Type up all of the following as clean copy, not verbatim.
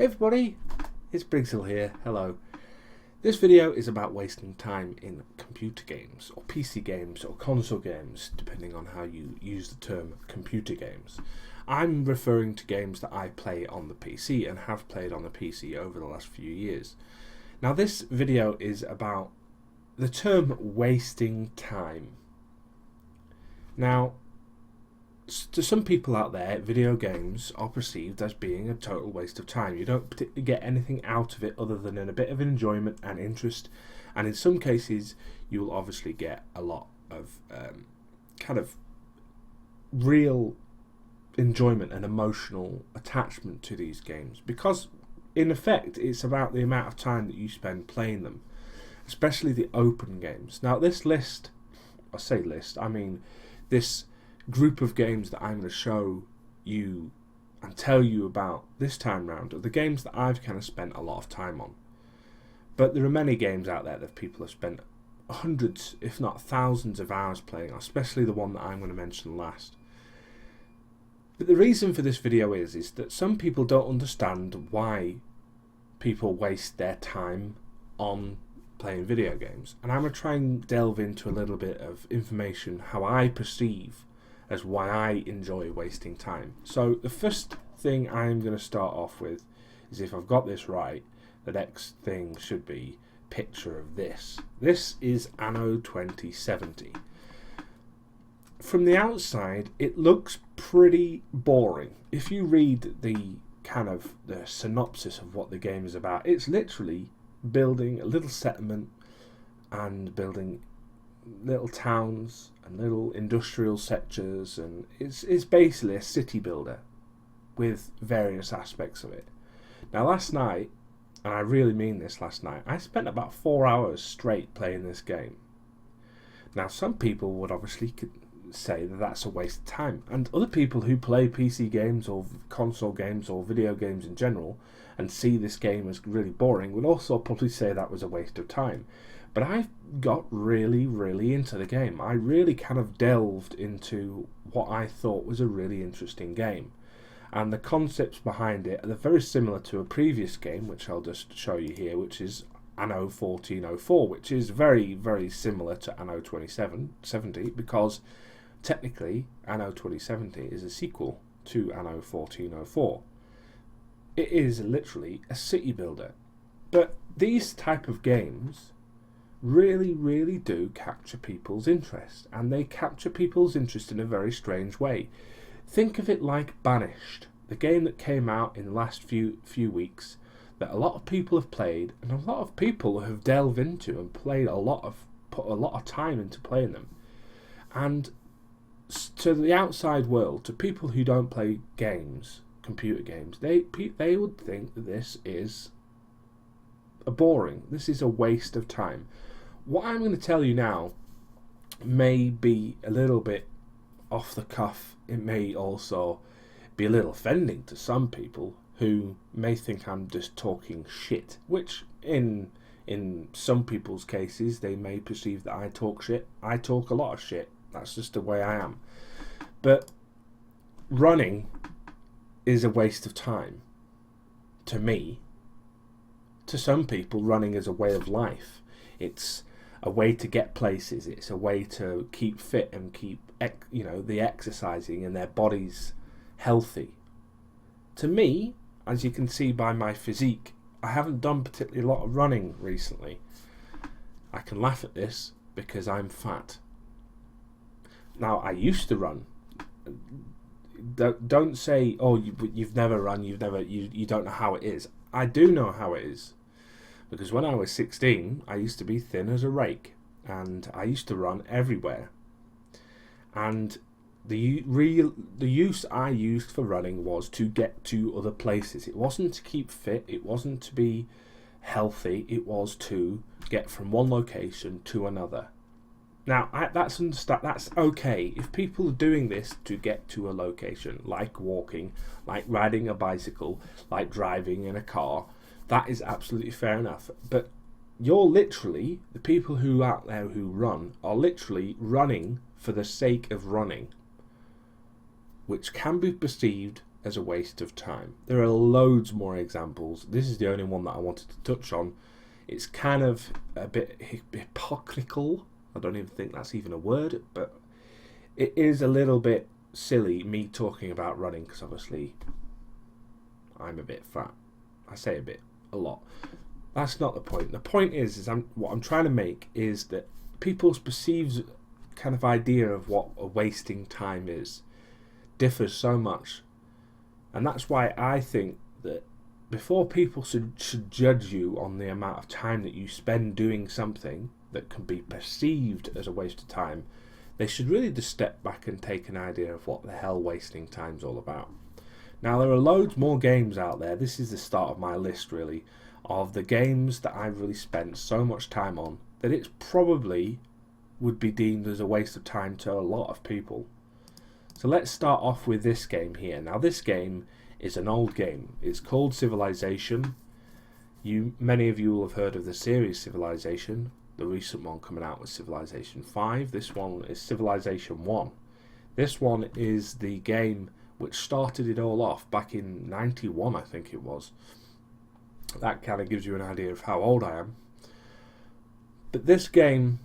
Hey everybody, it's Briggshill here, hello. This video is about wasting time in computer games, or PC games, or console games, depending on how you use the term computer games. I'm referring to games that I play on the PC and have played on the PC over the last few years. Now this video is about the term wasting time. Now, to some people out there, video games are perceived as being a total waste of time. You don't particularly get anything out of it other than a bit of enjoyment and interest, and in some cases you will obviously get a lot of kind of real enjoyment and emotional attachment to these games, because in effect it's about the amount of time that you spend playing them, especially the open games. Now this list, I mean this group of games that I'm going to show you and tell you about this time round are the games that I've kind of spent a lot of time on. But there are many games out there that people have spent hundreds, if not thousands of hours playing, especially the one that I'm going to mention last. But the reason for this video is that some people don't understand why people waste their time on playing video games. And I'm going to try and delve into a little bit of information how I perceive as why I enjoy wasting time. So the first thing I'm going to start off with is, if I've got this right, the next thing should be picture of this. This is Anno 2070. From the outside it looks pretty boring. If you read the synopsis of what the game is about, it's literally building a little settlement and building little towns and little industrial sectors, and it's basically a city builder with various aspects of it. Now last night, and I really mean this, last night I spent about 4 hours straight playing this game. Now some people would obviously say that that's a waste of time, and other people who play PC games or console games or video games in general and see this game as really boring would also probably say that was a waste of time. But I got really into the game. I really kind of delved into what I thought was a really interesting game. And the concepts behind it are very similar to a previous game, which I'll just show you here, which is Anno 1404, which is very similar to Anno 2070, because technically Anno 2070 is a sequel to Anno 1404. It is literally a city builder. But these type of games really do capture people's interest, and they capture people's interest in a very strange way. Think of it like Banished, the game that came out in the last few weeks that a lot of people have played, and a lot of people have delved into and put a lot of time into playing them. And to the outside world, to people who don't play games, computer games, they would think that this is this is a waste of time. What I'm going to tell you now may be a little bit off the cuff. It may also be a little offending to some people who may think I'm just talking shit, which in some people's cases they may perceive that I talk shit. I talk a lot of shit. That's just the way I am. But running is a waste of time. To me. To some people, running is a way of life. It's a way to get places. It's a way to keep fit and keep the exercising and their bodies healthy. To me, as you can see by my physique, I haven't done particularly a lot of running recently. I can laugh at this because I'm fat. Now I used to run. Don't say, oh, you've never run, you don't know how it is. I do know how it is. Because when I was 16, I used to be thin as a rake, and I used to run everywhere. And the use I used for running was to get to other places. It wasn't to keep fit, it wasn't to be healthy, it was to get from one location to another. Now, that's okay. If people are doing this to get to a location, like walking, like riding a bicycle, like driving in a car, that is absolutely fair enough. But the people who out there who run are literally running for the sake of running, which can be perceived as a waste of time. There are loads more examples. This is the only one that I wanted to touch on. It's kind of a bit hypocritical. I don't even think that's even a word, but it is a little bit silly me talking about running, because obviously I'm a bit fat. I say a lot. That's not the point. The point is what I'm trying to make is that people's perceived kind of idea of what a wasting time is differs so much. And that's why I think that before people should judge you on the amount of time that you spend doing something that can be perceived as a waste of time, they should really just step back and take an idea of what the hell wasting time's all about. Now, there are loads more games out there. This is the start of my list, really, of the games that I've really spent so much time on that it's probably would be deemed as a waste of time to a lot of people. So let's start off with this game here. Now, this game is an old game. It's called Civilization. Many of you will have heard of the series Civilization. The recent one coming out was Civilization 5. This one is Civilization 1. This one is the game which started it all off back in 91, I think it was. That kind of gives you an idea of how old I am. But this game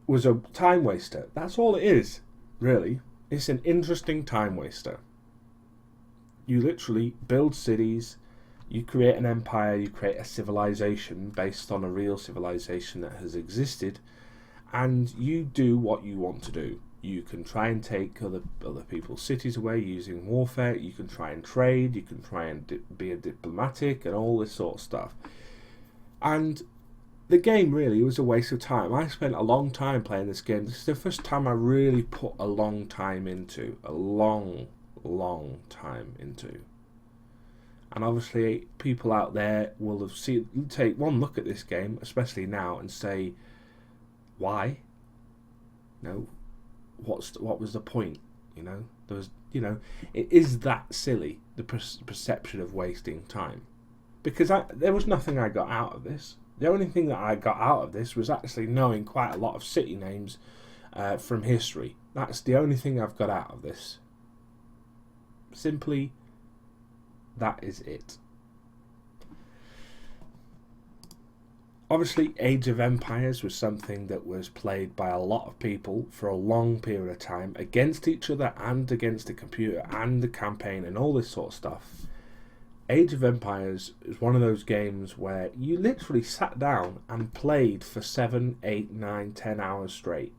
was a time waster. That's all it is, really. It's an interesting time waster. You literally build cities, you create an empire, you create a civilization based on a real civilization that has existed, and you do what you want to do. You can try and take other people's cities away using warfare, you can try and trade, you can try and be a diplomatic and all this sort of stuff. And the game really was a waste of time. I spent a long time playing this game. This is the first time I really put a long time into. A long time into. And obviously people out there will have take one look at this game, especially now, and say, why? No, what was the point? There was, it is that silly, the perception of wasting time, because there was nothing I got out of this. The only thing that I got out of this was actually knowing quite a lot of city names from history. That's the only thing I've got out of this. Simply, that is it. Obviously, Age of Empires was something that was played by a lot of people for a long period of time against each other and against the computer and the campaign and all this sort of stuff. Age of Empires is one of those games where you literally sat down and played for 7, 8, 9, 10 hours straight.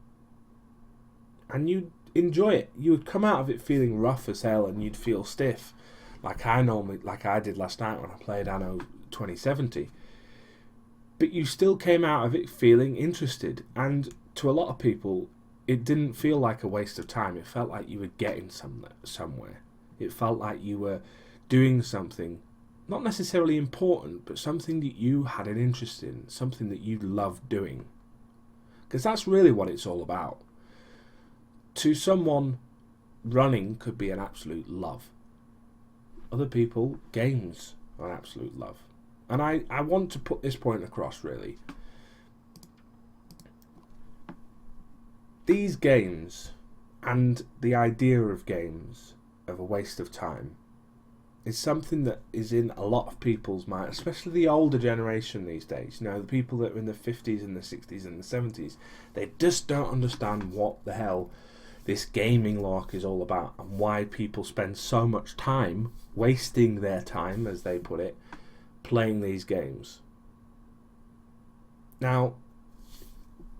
And you'd enjoy it. You would come out of it feeling rough as hell and you'd feel stiff, like I did last night when I played Anno 2070. But you still came out of it feeling interested, and to a lot of people it didn't feel like a waste of time. It felt like you were getting somewhere. It felt like you were doing something not necessarily important, but something that you had an interest in, something that you loved doing. Because that's really what it's all about. To someone, running could be an absolute love. Other people, games are an absolute love. And I want to put this point across, really. These games, and the idea of games, of a waste of time, is something that is in a lot of people's mind, especially the older generation these days. The people that are in the 50s and the 60s and the 70s, they just don't understand what the hell this gaming lark is all about and why people spend so much time wasting their time, as they put it, playing these games. Now,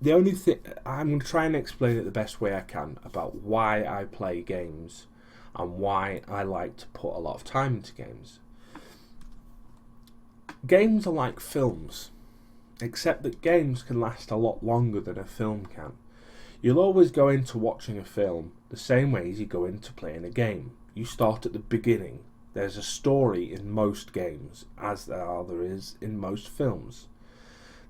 the only thing, I'm going to try and explain it the best way I can about why I play games and why I like to put a lot of time into games. Games are like films, except that games can last a lot longer than a film can. You'll always go into watching a film the same way as you go into playing a game. You start at the beginning. There's a story in most games, as there is in most films.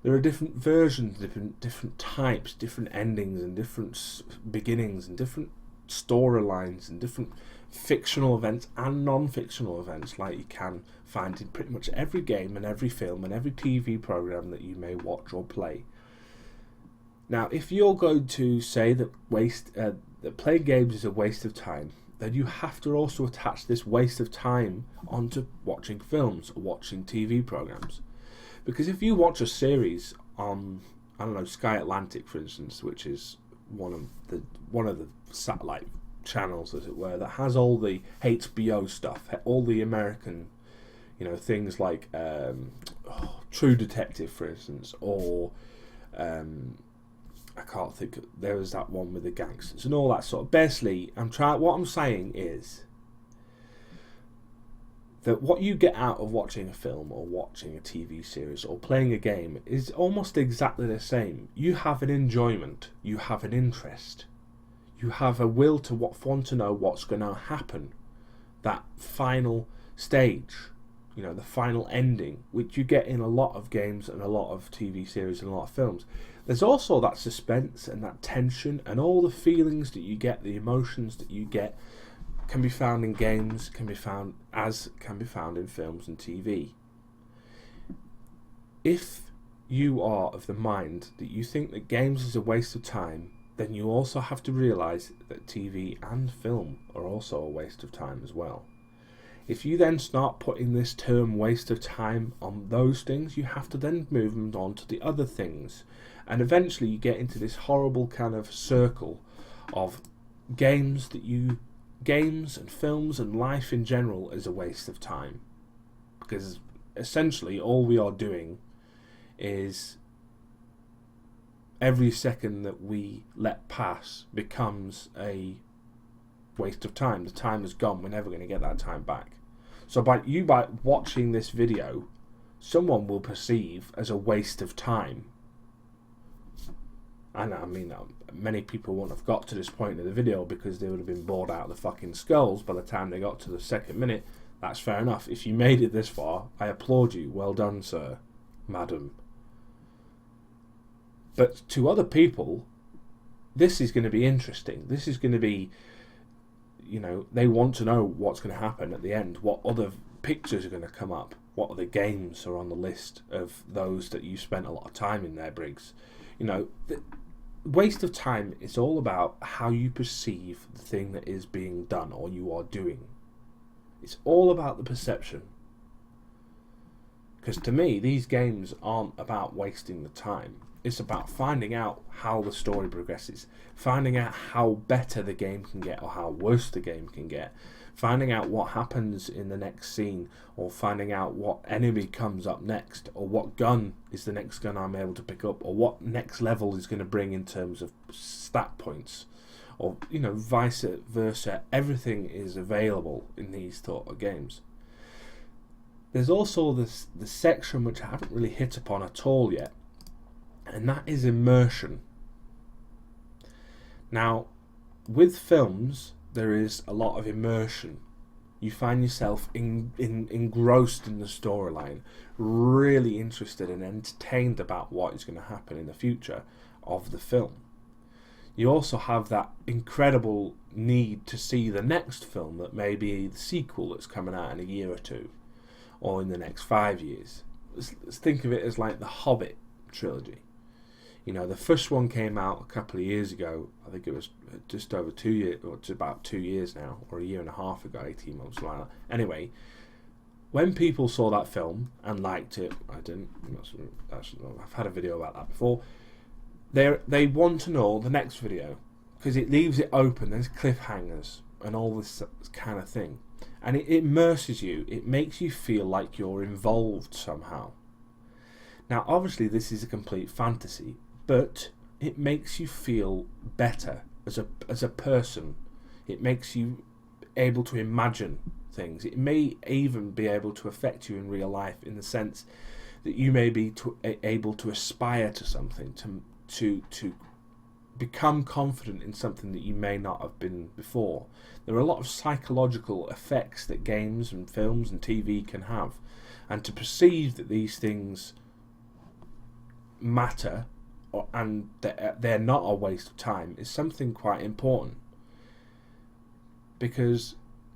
There are different versions, different types, different endings, and different beginnings, and different storylines, and different fictional events and non-fictional events, like you can find in pretty much every game and every film and every TV program that you may watch or play. Now, if you're going to say that playing games is a waste of time, then you have to also attach this waste of time onto watching films or watching TV programs. Because if you watch a series on, I don't know, Sky Atlantic, for instance, which is one of the satellite channels, as it were, that has all the HBO stuff, all the American, things like True Detective, for instance, or I can't think. There was that one with the gangsters and all that sort of. Basically, what I'm saying is that what you get out of watching a film or watching a TV series or playing a game is almost exactly the same. You have an enjoyment, you have an interest, you have a will to want to know what's going to happen. That final stage, the final ending, which you get in a lot of games and a lot of TV series and a lot of films. There's also that suspense and that tension and all the feelings that you get, the emotions that you get, can be found in games, can be found in films and TV. If you are of the mind that you think that games is a waste of time, then you also have to realise that TV and film are also a waste of time as well. If you then start putting this term waste of time on those things, you have to then move them on to the other things. And eventually you get into this horrible kind of circle of games and films and life in general is a waste of time. Because essentially all we are doing is every second that we let pass becomes a waste of time. The time is gone. We're never going to get that time back. So by watching this video, someone will perceive as a waste of time. And I mean, many people wouldn't have got to this point of the video because they would have been bored out of the fucking skulls by the time they got to the second minute. That's fair enough. If you made it this far, I applaud you. Well done, sir, madam. But to other people, this is going to be interesting. This is going to be, they want to know what's going to happen at the end. What other pictures are going to come up? What other games are on the list of those that you spent a lot of time in there, Briggs? The waste of time is all about how you perceive the thing that is being done or you are doing. It's all about the perception. Because to me, these games aren't about wasting the time. It's about finding out how the story progresses, finding out how better the game can get or how worse the game can get, finding out what happens in the next scene, or finding out what enemy comes up next, or what gun is the next gun I'm able to pick up, or what next level is going to bring in terms of stat points, or vice versa. Everything is available in these sort of games. There's also the section which I haven't really hit upon at all yet, and that is immersion. Now, with films, there is a lot of immersion. You find yourself engrossed in the storyline, really interested and entertained about what is going to happen in the future of the film. You also have that incredible need to see the next film that may be the sequel that's coming out in a year or two, or in the next 5 years. Let's think of it as like the Hobbit trilogy. The first one came out a couple of years ago. I think it was just over 2 years, or it's about 2 years now, or a year and a half ago, 18 months, like that. Anyway, when people saw that film and liked it, I didn't. I've had a video about that before. They want to know the next video because it leaves it open. There's cliffhangers and all this kind of thing, and it immerses you. It makes you feel like you're involved somehow. Now, obviously, this is a complete fantasy, but it makes you feel better as a person. It makes you able to imagine things. It may even be able to affect you in real life in the sense that you may be able to aspire to something, to become confident in something that you may not have been before. There are a lot of psychological effects that games and films and TV can have, and to perceive that these things matter and they're not a waste of time is something quite important. Because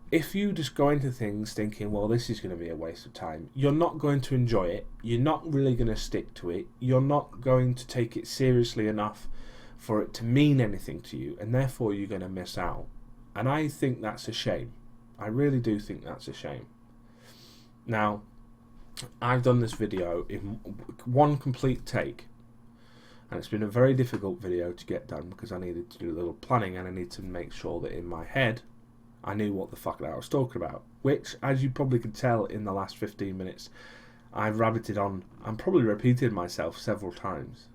if you just go into things thinking, well, this is going to be a waste of time, you're not going to enjoy it, you're not really going to stick to it, you're not going to take it seriously enough for it to mean anything to you, and therefore you're going to miss out. And I think that's a shame. I really do think that's a shame. Now, I've done this video in one complete take, and it's been a very difficult video to get done because I needed to do a little planning, and I need to make sure that in my head I knew what the fuck I was talking about, which, as you probably could tell in the last 15 minutes, I've rabbited on and probably repeated myself several times.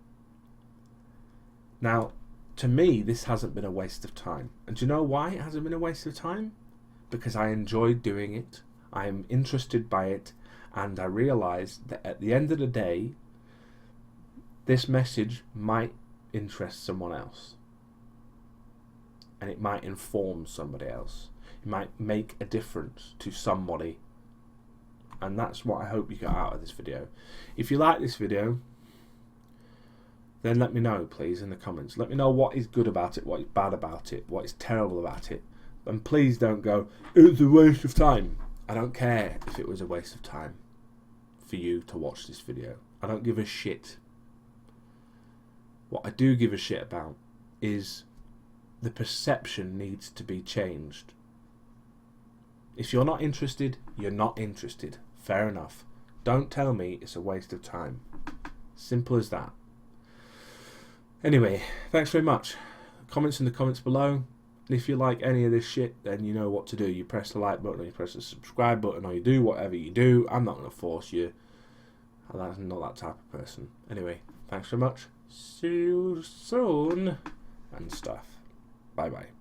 Now, to me, this hasn't been a waste of time. And do you know why it hasn't been a waste of time? Because I enjoyed doing it, I am interested by it, and I realised that at the end of the day, this message might interest someone else. And it might inform somebody else. It might make a difference to somebody. And that's what I hope you get out of this video. If you like this video, then let me know, please, in the comments. Let me know what is good about it, what is bad about it, what is terrible about it. And please don't go, it's a waste of time. I don't care if it was a waste of time for you to watch this video. I don't give a shit. What I do give a shit about is the perception needs to be changed. If you're not interested, you're not interested. Fair enough. Don't tell me it's a waste of time. Simple as that. Anyway, thanks very much. Comments in the comments below. And if you like any of this shit, then you know what to do. You press the like button, or you press the subscribe button, or you do whatever you do. I'm not going to force you. I'm not that type of person. Anyway, thanks very much. See you soon. And stuff. Bye bye.